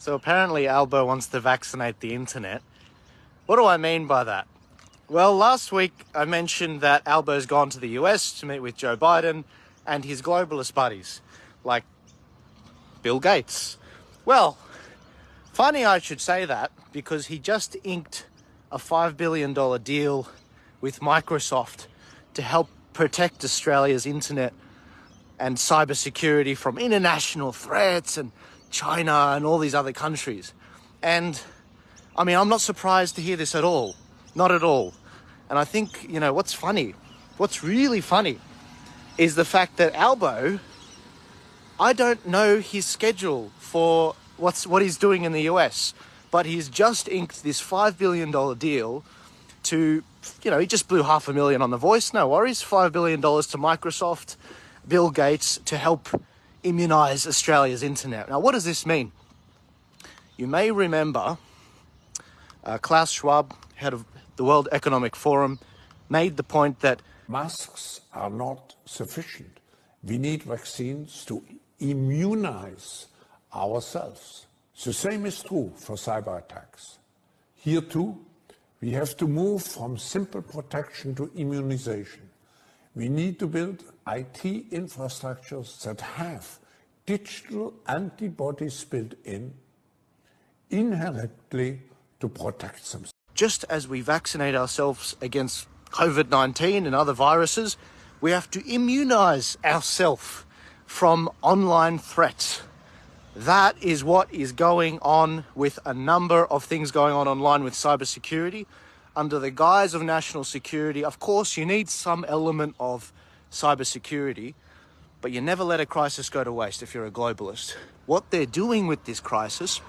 So apparently Albo wants to vaccinate the internet. What do I mean by that? Well, last week I mentioned that Albo's gone to the US to meet with Joe Biden and his globalist buddies, like Bill Gates. Well, funny I should say that because he just inked a $5 billion deal with Microsoft to help protect Australia's internet and cybersecurity from international threats and China and all these other countries. And I mean, I'm not surprised to hear this at all. Not at all. And I think, you know, what's really funny is the fact that Albo, I don't know his schedule for what he's doing in the US, but he's just inked this $5 billion deal to, you know, he just blew $500,000 on The Voice, no worries, $5 billion to Microsoft, Bill Gates, to help immunize Australia's internet. Now, what does this mean? You may remember Klaus Schwab, head of the World Economic Forum, made the point that masks are not sufficient. We need vaccines to immunize ourselves. The same is true for cyber attacks. Here too, we have to move from simple protection to immunization. We need to build IT infrastructures that have digital antibodies built in inherently to protect them. Just as we vaccinate ourselves against COVID-19 and other viruses, we have to immunize ourselves from online threats. That is what is going on with a number of things going on online with cybersecurity. Under the guise of national security, of course, you need some element of cybersecurity, but you never let a crisis go to waste if you're a globalist. What they're doing with this crisis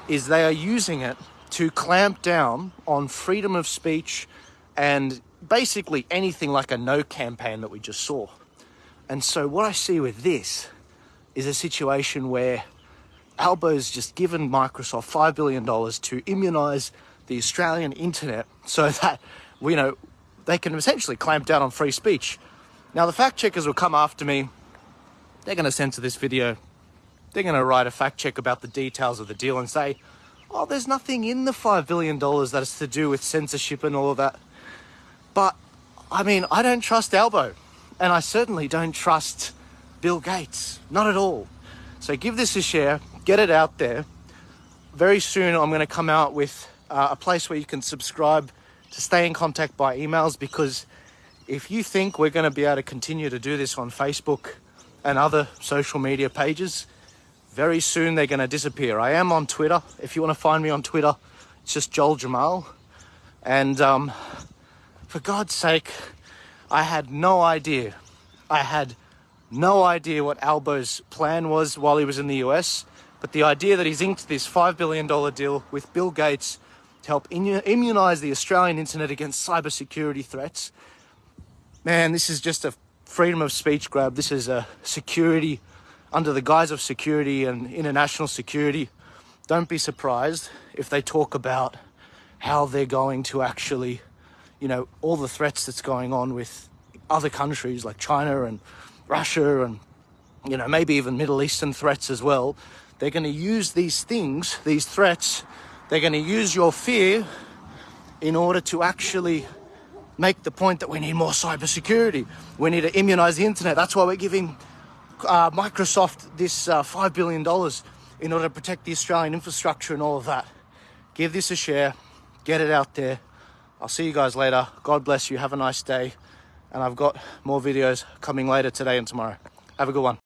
is they are using it to clamp down on freedom of speech and basically anything like a no campaign that we just saw. And so what I see with this is a situation where Albo's just given Microsoft $5 billion to immunize the Australian internet so that, you know, they can essentially clamp down on free speech. Now, the fact checkers will come after me. They're going to censor this video. They're going to write a fact check about the details of the deal and say, oh, there's nothing in the $5 billion that has to do with censorship and all of that. But, I mean, I don't trust Albo. And I certainly don't trust Bill Gates. Not at all. So give this a share. Get it out there. Very soon I'm going to come out with a place where you can subscribe to stay in contact by emails, because if you think we're going to be able to continue to do this on Facebook and other social media pages, very soon they're going to disappear. I am on Twitter. If you want to find me on Twitter, it's just Joel Jammal. And for God's sake, I had no idea. What Albo's plan was while he was in the US, but the idea that he's inked this $5 billion deal with Bill Gates to help immunize the Australian internet against cybersecurity threats. Man, this is just a freedom of speech grab. This is a security under the guise of security and international security. Don't be surprised if they talk about how they're going to actually, you know, all the threats that's going on with other countries like China and Russia and, you know, maybe even Middle Eastern threats as well. They're going to use these things, these threats, they're going to use your fear in order to actually make the point that we need more cybersecurity. We need to immunize the internet. That's why we're giving Microsoft this $5 billion in order to protect the Australian infrastructure and all of that. Give this a share. Get it out there. I'll see you guys later. God bless you. Have a nice day. And I've got more videos coming later today and tomorrow. Have a good one.